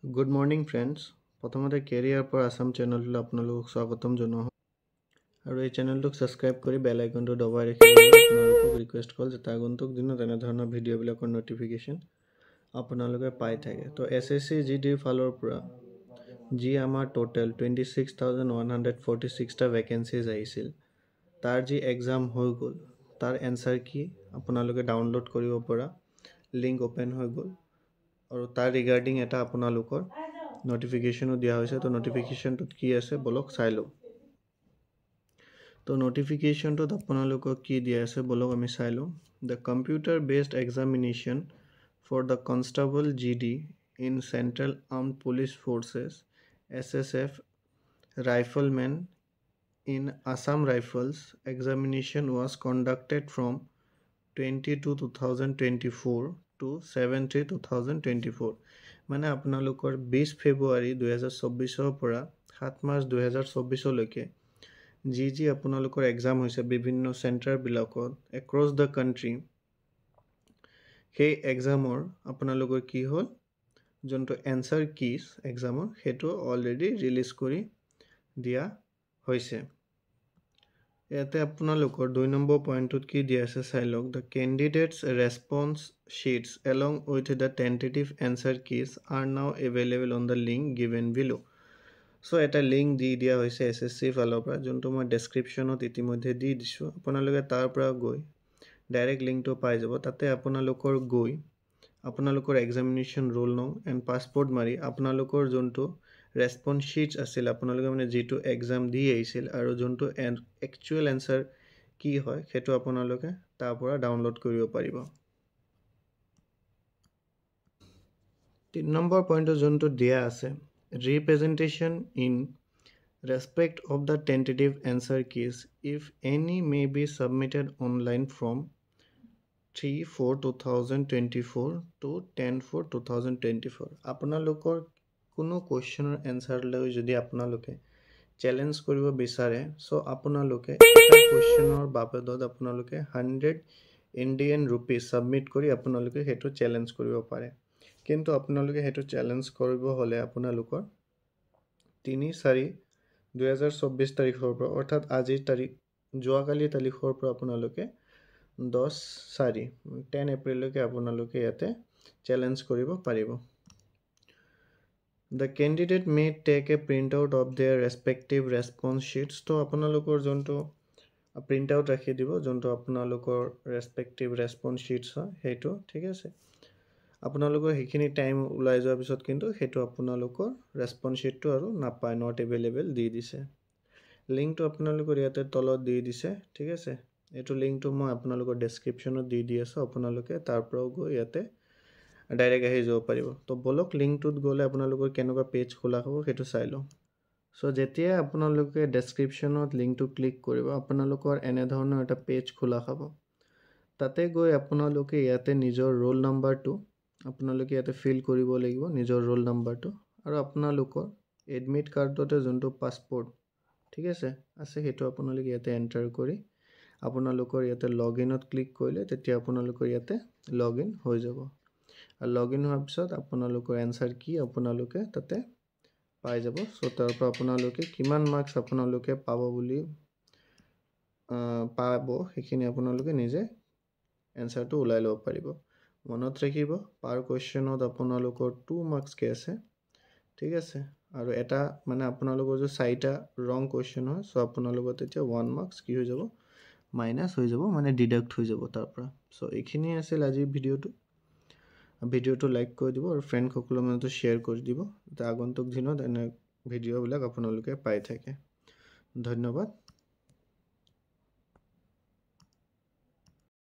Good morning, friends. প্ৰথমতে career পৰা আসাম চেনেললৈ আপোনালোকক স্বাগতম জনোৱা আৰু এই চেনেলটোক সাবস্ক্ৰাইব কৰি বেল আইকনটো দবাই ৰাখিবলৈ আপোনালোকক ৰিকুৱেষ্ট কৰিল যে আগন্তুক দিনত এনে ধৰণৰ ভিডিঅ'বিলাকৰ নটিফিকেশ্যন আপোনালোকে পাই থাকে। তো SSC GDৰ ফালৰ পৰা যি আমাৰ টোটেল 26,146টা ভেকেঞ্চিজ আহিছিল, তাৰ যি এক্সাম হৈ গ'ল, তাৰ এনসাৰ কি আপোনালোকে ডাউনলোড কৰিব পৰা লিংক ওপেন হৈ গ'ল আৰু তাৰ ৰিগাৰ্ডিং এটা আপোনালোকৰ নটিফিকেশ্যনো দিয়া হৈছে। তো নটিফিকেশ্যনটোত কি আছে বলক চাই লওঁ। তো নটিফিকেশ্যনটোত আপোনালোকক কি দিয়া আছে বলক আমি চাই লওঁ। The computer based examination for the constable GD in central armed police forces SSF riflemen in Assam Rifles examination was conducted from 22/2024 to 7/3/2024 মানে আপোনালোকৰ 20 ফেব্ৰুৱাৰী 2024 পৰা 7 মাৰ্চ 2024 লৈকে যি আপোনালোকৰ এক্সাম হৈছে বিভিন্ন চেণ্টাৰবিলাকত এক্ৰছ দ্য কাণ্ট্ৰি, সেই এক্সামৰ আপোনালোকৰ কি হ'ল যোনটো এনসাৰ কিজ এক্সামৰ সেইটো অলৰেডি ৰিলিজ কৰি দিয়া হৈছে। ইয়াতে আপোনালোকৰ 2 নম্বৰ পইণ্টত কি দিয়া আছে চাই লওক। The candidates response sheets along with the tentative answer keys are now available on the link given below. চ' এটা লিংক দি দিয়া হৈছে SSC ফালৰ পৰা, যোনটো মই ডেছক্ৰিপশ্যনত ইতিমধ্যে দি দিছোঁ। আপোনালোকে তাৰ পৰা গৈ ডাইৰেক্ট লিংকটো পাই যাব। তাতে আপোনালোকৰ গৈ আপোনালোকৰ এক্সামিনেশ্যন ৰোল নং এণ্ড পাছপৰ্ট মাৰি আপোনালোকৰ যোনটো ৰেছপন্স শ্বীটছ আছিল, আপোনালোকে মানে যিটো এক্সাম দি আহিছিল আৰু যোনটো একচুৱেল এনসাৰ কি হয় সেইটো আপোনালোকে তাৰ পৰা ডাউনলোড কৰিব পাৰিব। 3 নম্বৰ পইণ্টত যোনটো দিয়া আছে representation in respect of the tentative answer keys if any may be submitted online from 3/4/2024 to 10/4/2024। আপোনালোকৰ কোনো কুৱেশ্যনৰ এনসাৰ লৈ যদি আপোনালোকে চেলেঞ্জ কৰিব বিচাৰে, চ' আপোনালোকে এটা কুৱেশ্যনৰ বাবদত আপোনালোকে 100 ইণ্ডিয়ান ৰুপিজ ছাবমিট কৰি আপোনালোকে সেইটো চেলেঞ্জ কৰিব পাৰে। কিন্তু আপোনালোকে সেইটো চেলেঞ্জ কৰিব হ'লে আপোনালোকৰ 3/4/2024 তাৰিখৰ পৰা অৰ্থাৎ আজিৰ তাৰিখ যোৱাকালিৰ তাৰিখৰ পৰা আপোনালোকে 10 এপ্ৰিললৈকে আপোনালোকে ইয়াতে চেলেঞ্জ কৰিব পাৰিব। The candidate may take a printout of their respective response sheets। তো আপোনালোকৰ যোনটো প্ৰিণ্ট আউট ৰাখি দিব, যোনটো আপোনালোকৰ ৰেছপেক্টিভ ৰেছপন্স শ্বীটছ হয় সেইটো, ঠিক আছে। আপোনালোকৰ সেইখিনি টাইম ওলাই যোৱাৰ পিছত কিন্তু সেইটো আপোনালোকৰ ৰেছপন্স শ্বীটটো আৰু নাপায়, নট এভেইলেবল দি দিছে। লিংকটো আপোনালোকৰ ইয়াতে তলত দি দিছে, ঠিক আছে। এইটো লিংকটো মই আপোনালোকৰ ডেছক্ৰিপশ্যনত দি আছোঁ, আপোনালোকে তাৰ পৰাও গৈ ইয়াতে ডাইৰেক্ট আহি যাব পাৰিব। তো বলক লিংকটোত গ'লে আপোনালোকৰ কেনেকুৱা পেজ খোলা হ'ব সেইটো চাই লওঁ। চ' যেতিয়া আপোনালোকে ডেছক্ৰিপশ্যনত লিংকটো ক্লিক কৰিব আপোনালোকৰ এনেধৰণৰ এটা পেজ খোলা হ'ব। তাতে গৈ আপোনালোকে ইয়াতে নিজৰ ৰোল নাম্বাৰটো আপোনালোকে ইয়াতে ফিল কৰিব লাগিব, নিজৰ ৰোল নাম্বাৰটো, আৰু আপোনালোকৰ এডমিট কাৰ্ডতে যোনটো পাছপৰ্ট ঠিক আছে সেইটো আপোনালোকে ইয়াতে এণ্টাৰ কৰি আপোনালোকৰ ইয়াতে লগ ইনত ক্লিক কৰিলে তেতিয়া আপোনালোকৰ ইয়াতে লগ ইন হৈ যাব। আৰু লগ ইন হোৱাৰ পিছত আপোনালোকৰ এনসাৰ কি আপোনালোকে তাতে পাই যাব। চ' তাৰ পৰা আপোনালোকে কিমান মাৰ্কছ আপোনালোকে পাব সেইখিনি আপোনালোকে নিজে এনসাৰটো ওলাই ল'ব পাৰিব। মনত ৰাখিব পাৰ কুৱেশ্যনত আপোনালোকৰ 2 মাৰ্কছকৈ আছে, ঠিক আছে। আৰু এটা মানে আপোনালোকৰ যে 4টা ৰং কুৱেশ্যন হয়, চ' আপোনালোকৰ তেতিয়া 1 মাৰ্কছ কি হৈ যাব মাইনাছ হৈ যাব, মানে ডিডাক্ট হৈ যাব তাৰ পৰা। চ' এইখিনি আছিল আজিৰ ভিডিঅ'টো লাইক কৰি দিব আৰু ফ্ৰেণ্ডসকলৰ মাজতো শ্বেয়াৰ কৰি দিব, যাতে আগন্তুক দিনত এনে ভিডিঅ'বিলাক আপোনালোকে পাই থাকে। ধন্যবাদ।